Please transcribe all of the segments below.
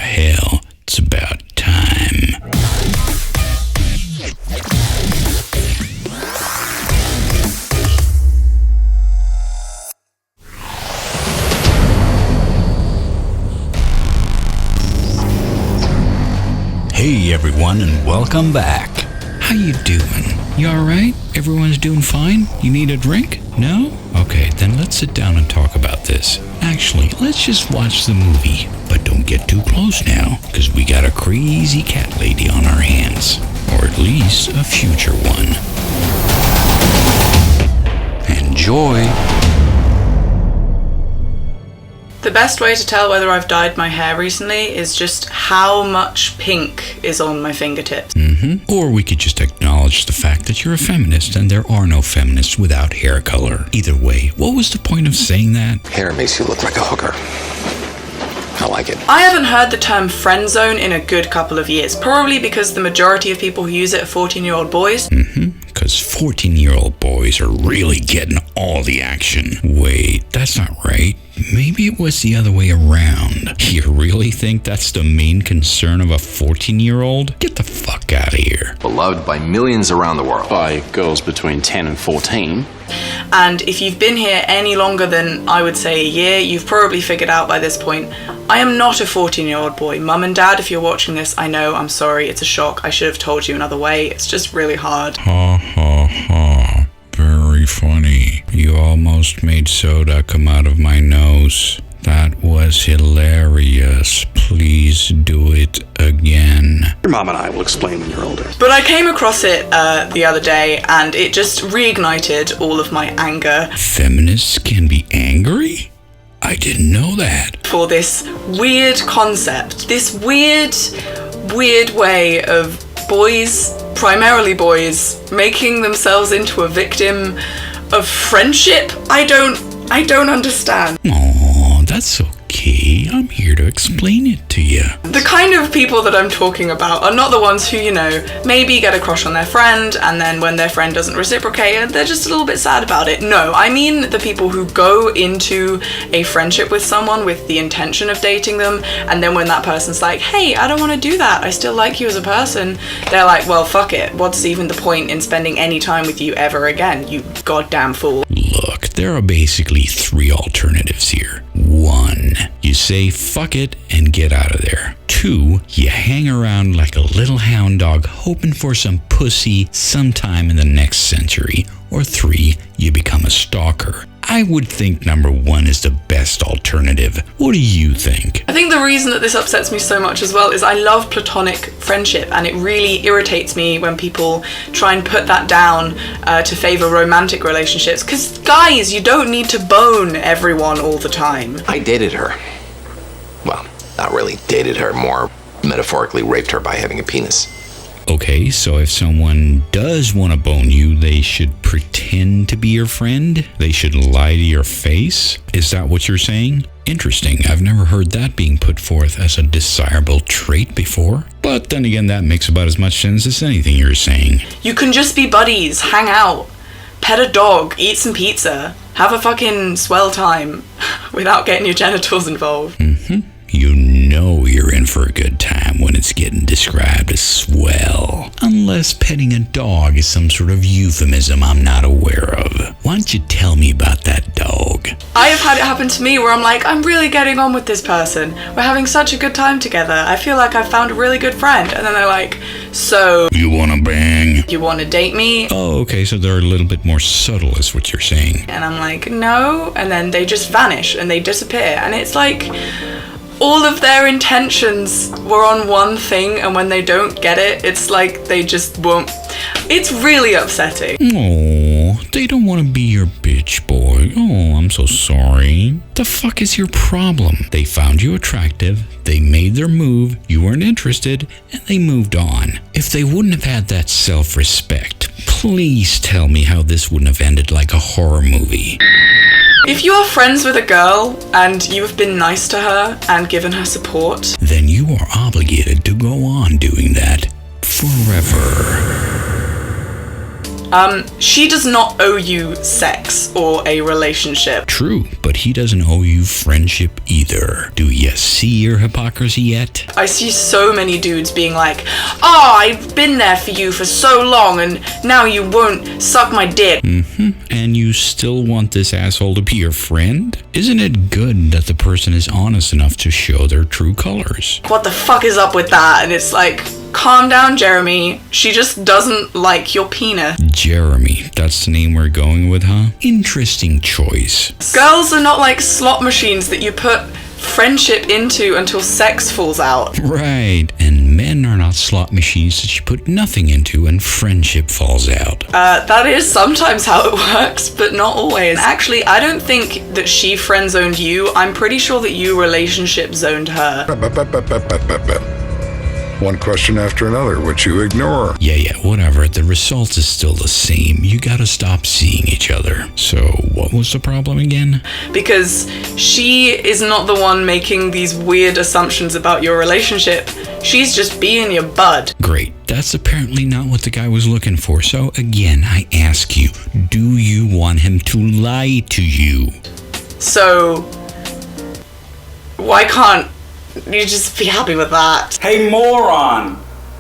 hell, it's about time. Hey everyone, and welcome back. How you doing? You alright? Everyone's doing fine? You need a drink? No? Okay, then let's sit down and talk about this. Actually, let's just watch the movie. But don't get too close now, because we got a crazy cat lady on our hands. Or at least a future one. Enjoy! The best way to tell whether I've dyed my hair recently is just how much pink is on my fingertips. Or we could just acknowledge the fact that you're a feminist and there are no feminists without hair color. Either way, what was the point of saying that? Hair makes you look like a hooker. I like it. I haven't heard the term friend zone in a good couple of years, probably because the majority of people who use it are 14-year-old boys. Because 14-year-old boys are really getting all the action. Wait, that's not right. Maybe it was the other way around. You really think that's the main concern of a 14-year-old? Get the fuck out of here. Beloved by millions around the world. By girls between 10 and 14. And if you've been here any longer than, I would say, a year, you've probably figured out by this point, I am not a 14-year-old boy. Mum and Dad, if you're watching this, I know, I'm sorry, it's a shock. I should have told you another way. It's just really hard. Ha ha ha. Very funny. You almost made soda come out of my nose. That was hilarious. Please do it again. Your mom and I will explain when you're older. But I came across it the other day, and it just reignited all of my anger. Feminists can be angry? I didn't know that. For this weird concept, this weird way of boys, primarily boys, making themselves into a victim of friendship. I don't understand. Aw, that's okay. I'm here to explain it to you. The kind of people that I'm talking about are not the ones who, maybe get a crush on their friend, and then when their friend doesn't reciprocate, they're just a little bit sad about it. No, I mean the people who go into a friendship with someone with the intention of dating them, and then when that person's like, hey, I don't want to do that, I still like you as a person, they're like, well, fuck it. What's even the point in spending any time with you ever again, you goddamn fool? Look, there are basically three alternatives here. 1, you say fuck it and get out of there. 2, you hang around like a little hound dog hoping for some pussy sometime in the next century. Or 3, you become a stalker. I would think number 1 is the best alternative. What do you think? I think the reason that this upsets me so much as well is I love platonic friendship, and it really irritates me when people try and put that down to favor romantic relationships. Because guys, you don't need to bone everyone all the time. I dated her. Well, not really dated her, more metaphorically raped her by having a penis. Okay, so if someone does want to bone you, they should pretend to be your friend? They should lie to your face? Is that what you're saying? Interesting, I've never heard that being put forth as a desirable trait before. But then again, that makes about as much sense as anything you're saying. You can just be buddies, hang out, pet a dog, eat some pizza, have a fucking swell time without getting your genitals involved. You know you're in for a good time when it's getting described as swell. Unless petting a dog is some sort of euphemism I'm not aware of. Why don't you tell me about that dog? I have had it happen to me where I'm like, I'm really getting on with this person. We're having such a good time together. I feel like I've found a really good friend. And then they're like, so... You wanna bang? You wanna date me? Oh, okay, so they're a little bit more subtle is what you're saying. And I'm like, no. And then they just vanish and they disappear. And it's like... all of their intentions were on one thing, and when they don't get it, it's like they just won't. It's really upsetting. Oh, they don't want to be your bitch boy. Oh, I'm so sorry. The fuck is your problem? They found you attractive, they made their move, you weren't interested, and they moved on. If they wouldn't have had that self-respect, please tell me how this wouldn't have ended like a horror movie. If you're friends with a girl and you've been nice to her and given her support, then you are obligated to go on doing that forever. She does not owe you sex or a relationship. True, but he doesn't owe you friendship either. Do you see your hypocrisy yet? I see so many dudes being like, oh, I've been there for you for so long and now you won't suck my dick. And you still want this asshole to be your friend? Isn't it good that the person is honest enough to show their true colors? What the fuck is up with that? And it's like, calm down, Jeremy. She just doesn't like your penis. Jeremy, that's the name we're going with, huh? Interesting choice. Girls are not like slot machines that you put friendship into until sex falls out. Right, and men are not slot machines that you put nothing into and friendship falls out. That is sometimes how it works, but not always. Actually, I don't think that she friend zoned you. I'm pretty sure that you relationship zoned her. One question after another, which you ignore. Yeah, whatever. The result is still the same. You gotta stop seeing each other. So, what was the problem again? Because she is not the one making these weird assumptions about your relationship. She's just being your bud. Great. That's apparently not what the guy was looking for. So, again, I ask you, do you want him to lie to you? So, why can't you just be happy with that? Hey, moron!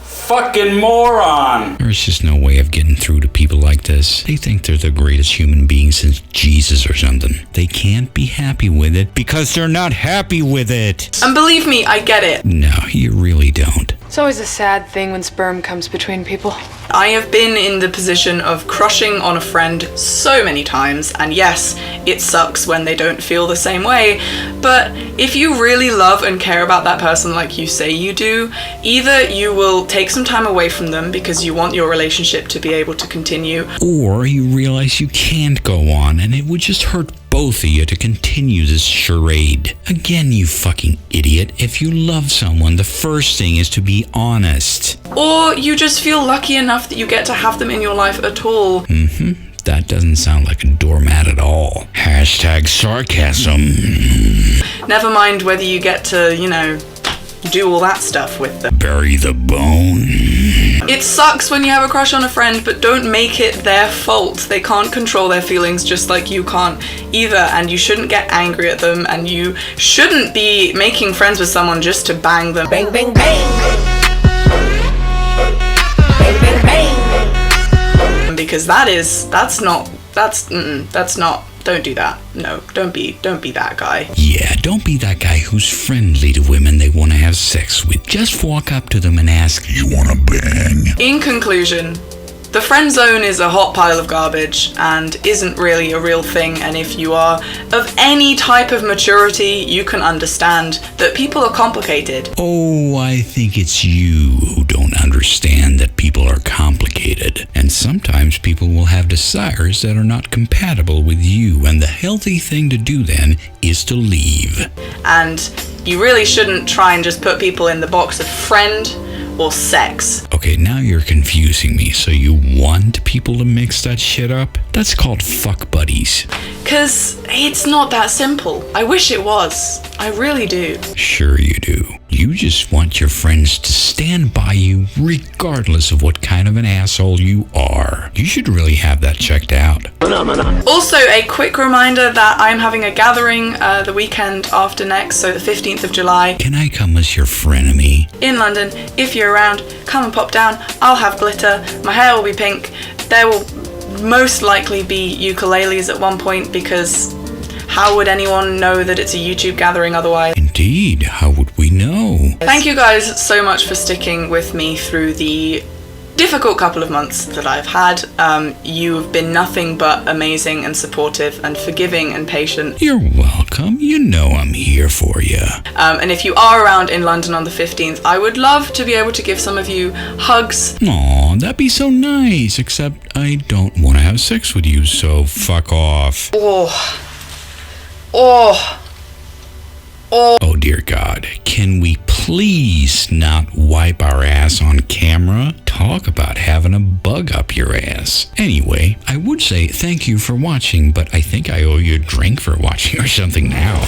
Fucking moron! There's just no way of getting through to people like this. They think they're the greatest human beings since Jesus or something. They can't be happy with it because they're not happy with it. And believe me, I get it. No, you really don't. It's always a sad thing when sperm comes between people. I have been in the position of crushing on a friend so many times, and yes, it sucks when they don't feel the same way, but if you really love and care about that person like you say you do, either you will take some time away from them because you want your relationship to be able to continue, or you realize you can't go on and it would just hurt both of you to continue this charade. Again, you fucking idiot. If you love someone, the first thing is to be honest. or you just feel lucky enough that you get to have them in your life at all. That doesn't sound like a doormat at all. Hashtag sarcasm. Never mind whether you get to, do all that stuff with them. Bury the bone. It sucks when you have a crush on a friend, but don't make it their fault. They can't control their feelings just like you can't either, and you shouldn't get angry at them, and you shouldn't be making friends with someone just to bang them. Bang, bang, bang. Bang, bang, bang. Because that's not, don't do that. No, don't be that guy. Yeah, don't be that guy who's friendly to women they want to have sex with. Just walk up to them and ask, "You want to bang?" In conclusion, the friend zone is a hot pile of garbage and isn't really a real thing, and if you are of any type of maturity, you can understand that people are complicated. Oh, I think it's you who don't understand that people are complicated. And sometimes people will have desires that are not compatible with you, and the healthy thing to do then is to leave. And you really shouldn't try and just put people in the box of friend or sex. Okay, now you're confusing me. So you want people to mix that shit up? That's called fuck buddies. 'Cause it's not that simple. I wish it was. I really do. Sure you do. You just want your friends to stand by you regardless of what kind of an asshole you are. You should really have that checked out. Also, a quick reminder that I'm having a gathering the weekend after next, so the 15th of July, Can I come as your frenemy? in London. If you're around, come and pop down. I'll have glitter. My hair will be pink. There will most likely be ukuleles at one point, because how would anyone know that it's a YouTube gathering otherwise? Indeed, how would we know? Thank you guys so much for sticking with me through the difficult couple of months that I've had. You've been nothing but amazing and supportive and forgiving and patient. You're welcome. You know I'm here for you. And if you are around in London on the 15th, I would love to be able to give some of you hugs. Aw, that'd be so nice, except I don't want to have sex with you, so fuck off. Oh dear God, can we please not wipe our ass on camera? Talk about having a bug up your ass. Anyway, I would say thank you for watching, but I think I owe you a drink for watching or something now.